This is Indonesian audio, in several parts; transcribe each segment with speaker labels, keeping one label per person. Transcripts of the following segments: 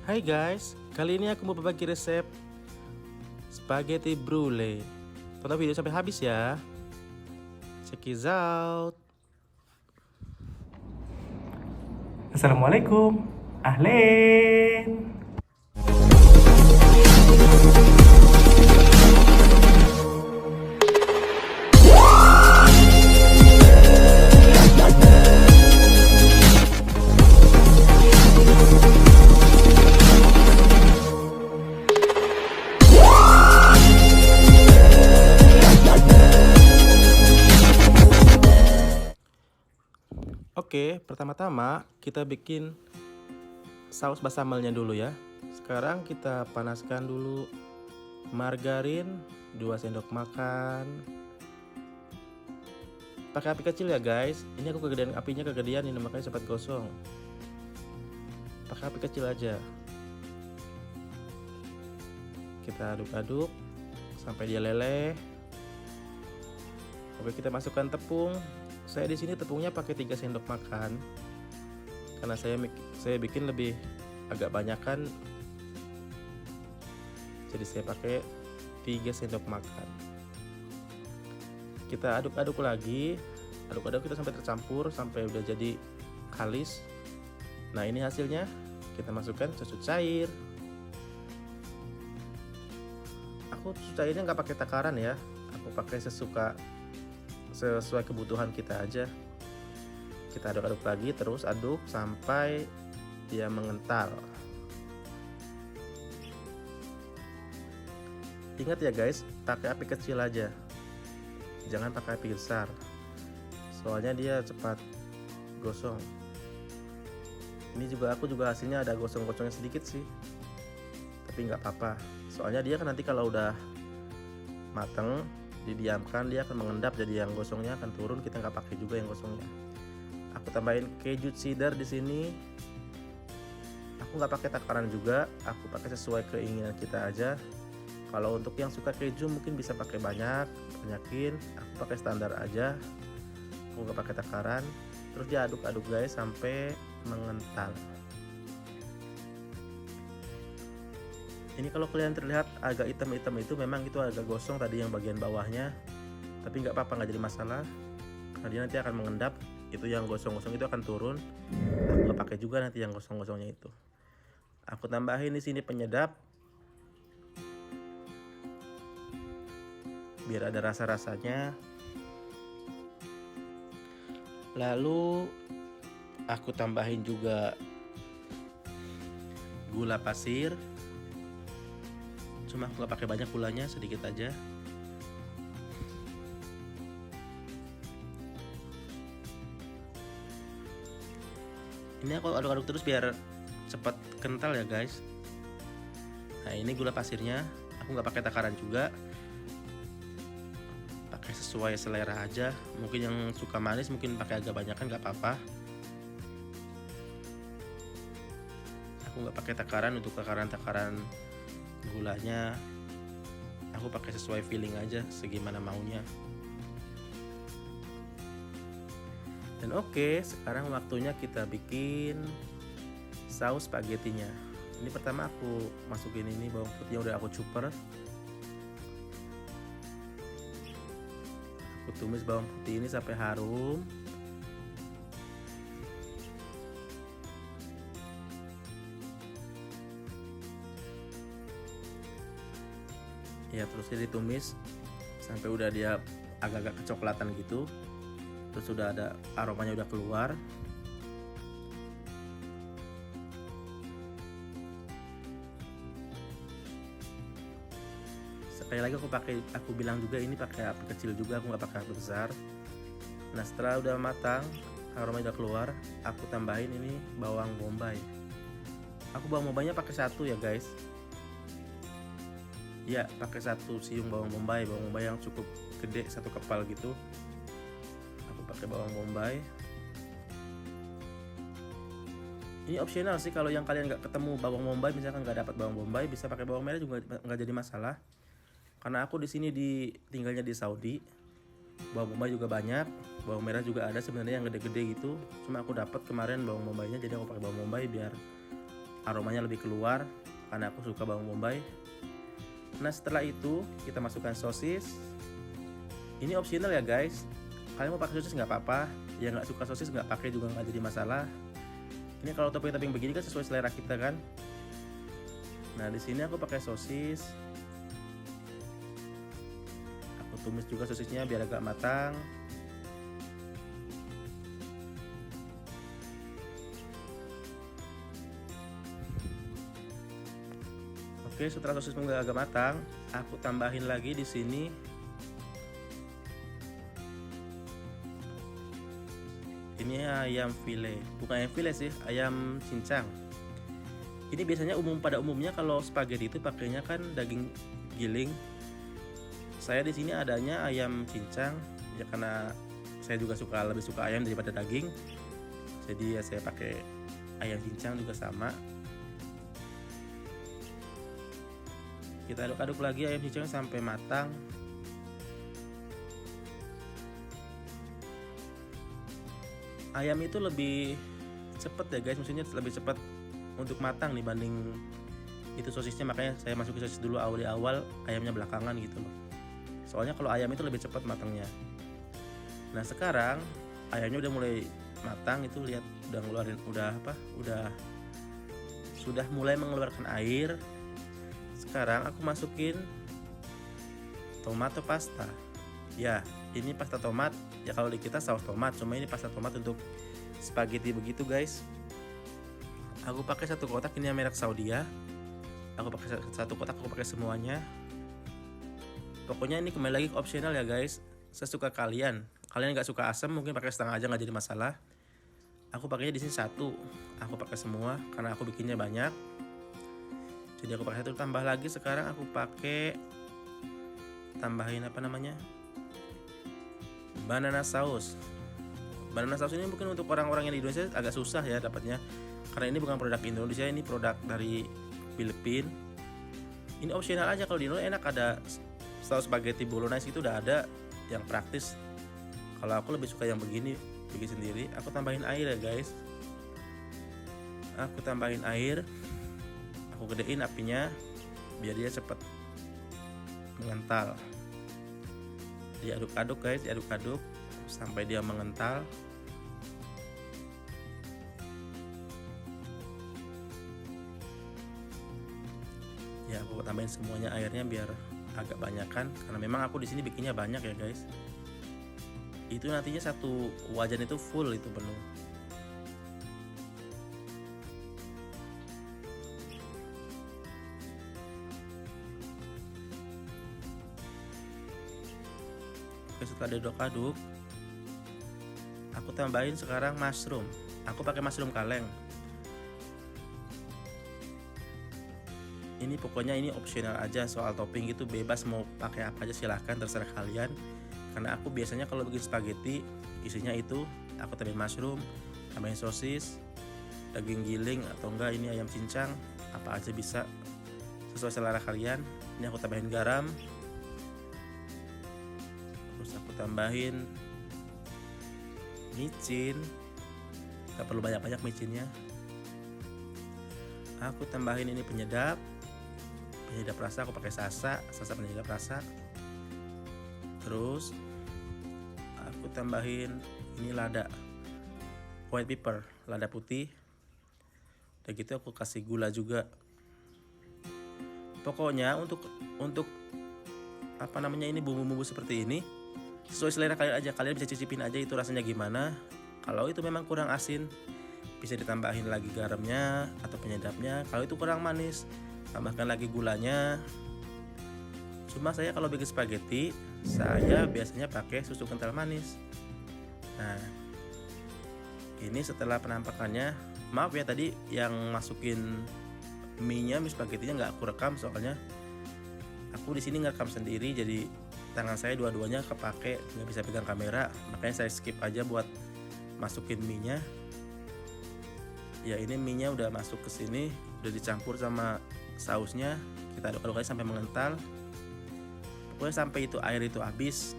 Speaker 1: Hai guys, kali ini aku mau berbagi resep spaghetti brulee. Tonton video sampai habis ya. Check it out. Assalamualaikum. Ahlen. Oke, pertama-tama kita bikin saus basamelnya dulu ya. Sekarang kita panaskan dulu margarin 2 sendok makan. Pakai api kecil ya guys. Ini aku apinya kegedean ini makanya cepat gosong. Pakai api kecil aja. Kita aduk-aduk sampai dia leleh. Oke, kita masukkan tepung. Saya di sini tepungnya pakai 3 sendok makan. Karena saya bikin lebih agak banyakan. Jadi saya pakai 3 sendok makan. Kita aduk-aduk lagi. Aduk-aduk kita sampai tercampur sampai udah jadi kalis. Nah, ini hasilnya. Kita masukkan susu cair. Aku susu cairnya nggak pakai takaran ya. Aku pakai sesuai kebutuhan kita aja. Kita aduk-aduk lagi, terus aduk sampai dia mengental. Ingat ya guys, pakai api kecil aja, jangan pakai api besar, soalnya dia cepat gosong. Ini aku juga hasilnya ada gosong-gosongnya sedikit sih, tapi nggak apa-apa, soalnya dia kan nanti kalau udah mateng didiamkan dia akan mengendap, jadi yang gosongnya akan turun, kita nggak pakai juga yang gosongnya. Aku tambahin keju cheddar di sini. Aku nggak pakai takaran juga, aku pakai sesuai keinginan kita aja. Kalau untuk yang suka keju mungkin bisa pakai banyakin. Aku pakai standar aja, aku nggak pakai takaran. Terus diaduk-aduk guys sampai mengental. Ini kalau kalian terlihat agak hitam-hitam itu memang itu agak gosong tadi yang bagian bawahnya, tapi nggak apa-apa, nggak jadi masalah karena dia nanti akan mengendap. Itu yang gosong-gosong itu akan turun. Aku nggak pakai juga nanti yang gosong-gosongnya itu. Aku tambahin di sini penyedap biar ada rasa-rasanya. Lalu aku tambahin juga gula pasir. Cuma aku nggak pakai banyak gulanya, sedikit aja. Ini aku aduk-aduk terus biar cepat kental ya guys. Nah, ini gula pasirnya, aku nggak pakai takaran juga, pakai sesuai selera aja. Mungkin yang suka manis mungkin pakai agak banyak, kan nggak apa-apa. Aku nggak pakai takaran untuk takaran gulanya, aku pakai sesuai feeling aja, segimana maunya. Dan oke, sekarang waktunya kita bikin saus spagettinya. Ini pertama aku masukin ini bawang putih yang udah aku cuper. Aku tumis bawang putih ini sampai harum. Ya, terusnya ditumis sampai udah dia agak-agak kecoklatan gitu. Terus sudah ada aromanya udah keluar. Sekali lagi aku bilang juga ini pakai api kecil juga, aku nggak pakai api besar. Nah, setelah udah matang, aromanya udah keluar, aku tambahin ini bawang bombay. Aku bawang bombaynya pakai 1 ya guys. Ya, pakai 1 siung bawang bombay yang cukup gede, 1 kepal gitu. Aku pakai bawang bombay. Ini opsional sih, kalau yang kalian nggak ketemu bawang bombay, misalkan nggak dapat bawang bombay, bisa pakai bawang merah juga nggak jadi masalah. Karena aku di sini tinggalnya di Saudi, bawang bombay juga banyak, bawang merah juga ada sebenarnya yang gede-gede gitu. Cuma aku dapat kemarin bawang bombaynya, jadi aku pakai bawang bombay biar aromanya lebih keluar karena aku suka bawang bombay. Nah setelah itu kita masukkan sosis. Ini optional ya guys, kalian mau pakai sosis nggak apa-apa, yang nggak suka sosis nggak pakai juga nggak jadi masalah. Ini kalau topping-topping begini kan sesuai selera kita kan. Nah di sini aku pakai sosis, aku tumis juga sosisnya biar agak matang. Oke, setelah sosis agak matang, aku tambahin lagi di sini ini ayam file, bukan ayam file sih, ayam cincang. Ini biasanya pada umumnya kalau spaghetti itu pakainya kan daging giling. Saya di sini adanya ayam cincang, ya karena saya juga lebih suka ayam daripada daging. Jadi ya saya pakai ayam cincang juga sama. Kita aduk-aduk lagi ayam cincang sampai matang. Ayam itu lebih cepet ya guys, maksudnya lebih cepat untuk matang dibanding itu sosisnya, makanya saya masukin sosis dulu di awal, ayamnya belakangan gitu loh. Soalnya kalau ayam itu lebih cepat matangnya. Nah sekarang ayamnya udah mulai matang, itu lihat udah ngeluarin sudah mulai mengeluarkan air. Sekarang aku masukin tomato pasta. Ya, ini pasta tomat. Ya kalau di kita saus tomat, cuma ini pasta tomat untuk spaghetti begitu guys. Aku pakai satu kotak, ini yang merek Saudia. Aku pakai satu kotak, aku pakai semuanya. Pokoknya ini kembali lagi ke optional ya guys, sesuka kalian. Kalian nggak suka asam mungkin pakai setengah aja, nggak jadi masalah. Aku pakainya di sini satu. Aku pakai semua karena aku bikinnya banyak. Jadi aku pakai satu, tambah lagi sekarang aku pakai tambahin banana saus. Banana saus ini mungkin untuk orang-orang yang di Indonesia agak susah ya dapatnya, karena ini bukan produk Indonesia, ini produk dari Filipina. Ini optional aja, kalau di Indonesia enak ada saus spaghetti bolognese itu udah ada yang praktis. Kalau aku lebih suka yang begini, bikin sendiri. Aku tambahin air ya guys. Aku tambahin air. Aku gedein apinya biar dia cepat mengental. Diaduk-aduk guys, diaduk-aduk sampai dia mengental. Ya aku tambahin semuanya airnya biar agak banyakan, karena memang aku di sini bikinnya banyak ya guys. Itu nantinya satu wajan itu full, itu penuh. Oke, setelah diaduk-aduk, aku tambahin sekarang mushroom. Aku pakai mushroom kaleng. Ini pokoknya ini optional aja, soal topping gitu bebas mau pakai apa aja silahkan, terserah kalian. Karena aku biasanya kalau bikin spaghetti isinya itu aku tambahin mushroom, tambahin sosis, daging giling atau enggak ini ayam cincang, apa aja bisa sesuai selera kalian. Ini aku tambahin garam, terus aku tambahin micin, gak perlu banyak-banyak micinnya. Aku tambahin ini penyedap rasa, aku pakai sasa penyedap rasa. Terus aku tambahin ini lada white pepper, lada putih. Udah gitu aku kasih gula juga. Pokoknya untuk ini bumbu-bumbu seperti ini sesuai selera kalian aja, kalian bisa cicipin aja itu rasanya gimana. Kalau itu memang kurang asin bisa ditambahin lagi garamnya atau penyedapnya. Kalau itu kurang manis, tambahkan lagi gulanya. Cuma saya kalau bikin spaghetti, saya biasanya pakai susu kental manis. Nah, ini setelah penampakannya, maaf ya tadi yang masukin mie spaghettinya nggak aku rekam, soalnya aku di sini ngerekam sendiri, jadi tangan saya dua-duanya kepake, nggak bisa pegang kamera, makanya saya skip aja buat masukin mie-nya. Ya ini mie-nya udah masuk ke sini, udah dicampur sama sausnya. Kita aduk-aduk aja sampai mengental. Pokoknya sampai itu air itu habis,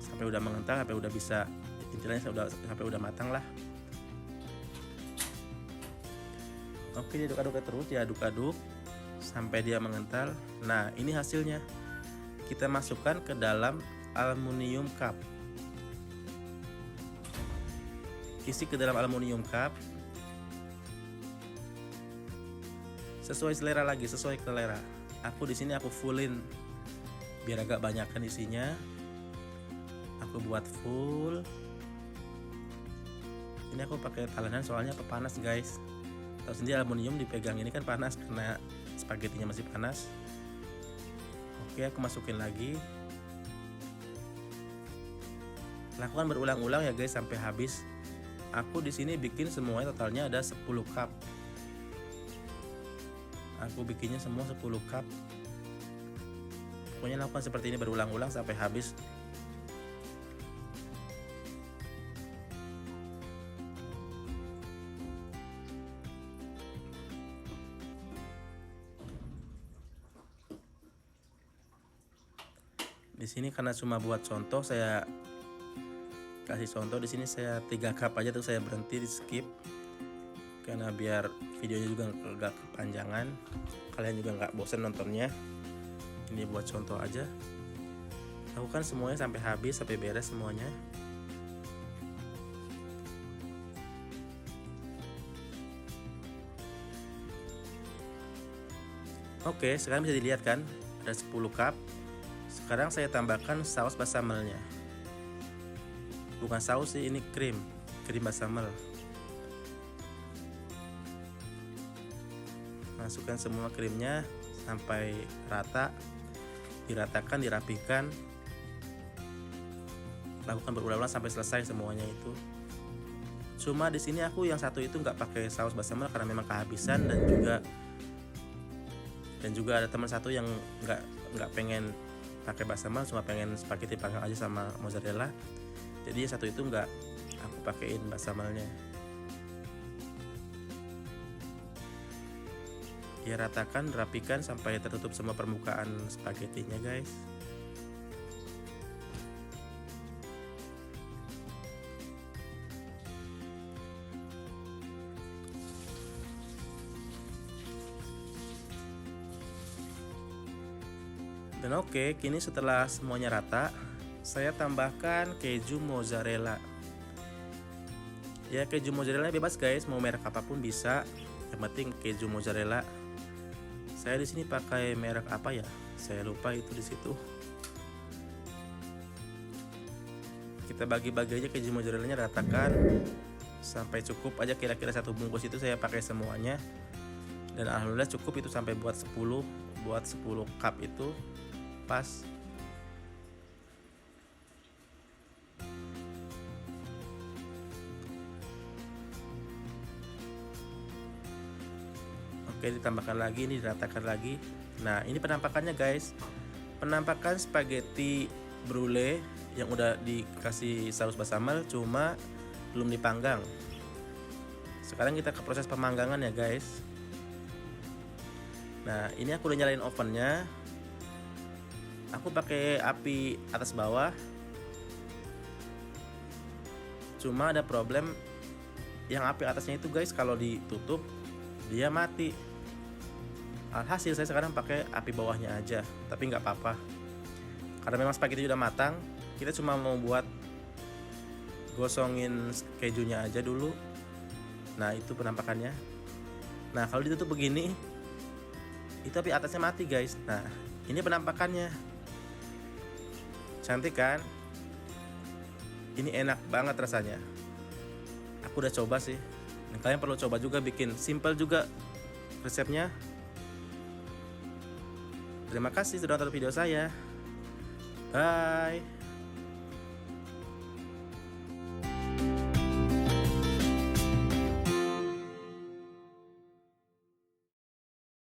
Speaker 1: sampai udah mengental, sampai udah bisa, intinya sampai udah matang lah. Oke, diaduk-aduk terus, diaduk-aduk sampai dia mengental. Nah, ini hasilnya. Kita masukkan ke dalam aluminium cup. Isi ke dalam aluminium cup. Sesuai selera lagi, sesuai selera. Aku di sini aku fullin biar agak banyakkan isinya. Aku buat full. Ini aku pakai talenan soalnya panas guys. Tahu sendiri aluminium dipegang ini kan panas karena spaghettinya masih panas. Oke, aku masukin lagi. Lakukan berulang-ulang ya guys sampai habis. Aku di sini bikin semuanya totalnya ada 10 cup. Aku bikinnya semua 10 cup. Pokoknya lakukan seperti ini berulang-ulang sampai habis. Di sini karena cuma buat contoh, saya kasih contoh. Di sini saya 3 cup aja, tuh saya berhenti di skip karena biar videonya juga nggak kepanjangan, kalian juga nggak bosan nontonnya. Ini buat contoh aja. Lakukan semuanya sampai habis, sampai beres semuanya. Oke, sekarang bisa dilihat kan ada 10 cup. Sekarang saya tambahkan saus basamelnya. Bukan saus sih, ini krim basamel. Masukkan semua krimnya sampai rata, diratakan, dirapikan. Lakukan berulang-ulang sampai selesai semuanya itu. Cuma di sini aku yang satu itu nggak pakai saus basamel karena memang kehabisan, dan juga ada teman satu yang nggak pengen pakai basamel, cuma pengen spaghetti panggang aja sama mozzarella. Jadi yang satu itu nggak aku pakein basamelnya. Ya, ratakan, rapikan sampai tertutup semua permukaan spagettinya guys. Dan oke, kini setelah semuanya rata, saya tambahkan keju mozzarella. Ya, keju mozzarella bebas guys, mau merek apapun bisa. Yang penting keju mozzarella. Saya di sini pakai merek apa ya? Saya lupa itu di situ. Kita bagi-bagi aja keju mozzarellanya, ratakan sampai cukup aja, kira-kira 1 bungkus itu saya pakai semuanya. Dan alhamdulillah cukup itu sampai buat 10 cup itu pas. Oke, ditambahkan lagi, ini diratakan lagi. Nah, ini penampakannya guys. Penampakan spaghetti brulee yang udah dikasih saus basamel cuma belum dipanggang. Sekarang kita ke proses pemanggangan ya guys. Nah, ini aku udah nyalain ovennya. Aku pakai api atas bawah. Cuma ada problem yang api atasnya itu guys, kalau ditutup dia mati. Alhasil saya sekarang pakai api bawahnya aja, tapi nggak apa-apa karena memang spaghetti udah matang. Kita cuma mau buat gosongin kejunya aja dulu. Nah, itu penampakannya. Nah, kalau ditutup begini itu api atasnya mati guys. Nah, ini penampakannya. Cantik kan? Ini enak banget rasanya. Aku udah coba sih. Dan kalian perlu coba juga bikin, simple juga resepnya. Terima kasih sudah nonton video saya. Bye.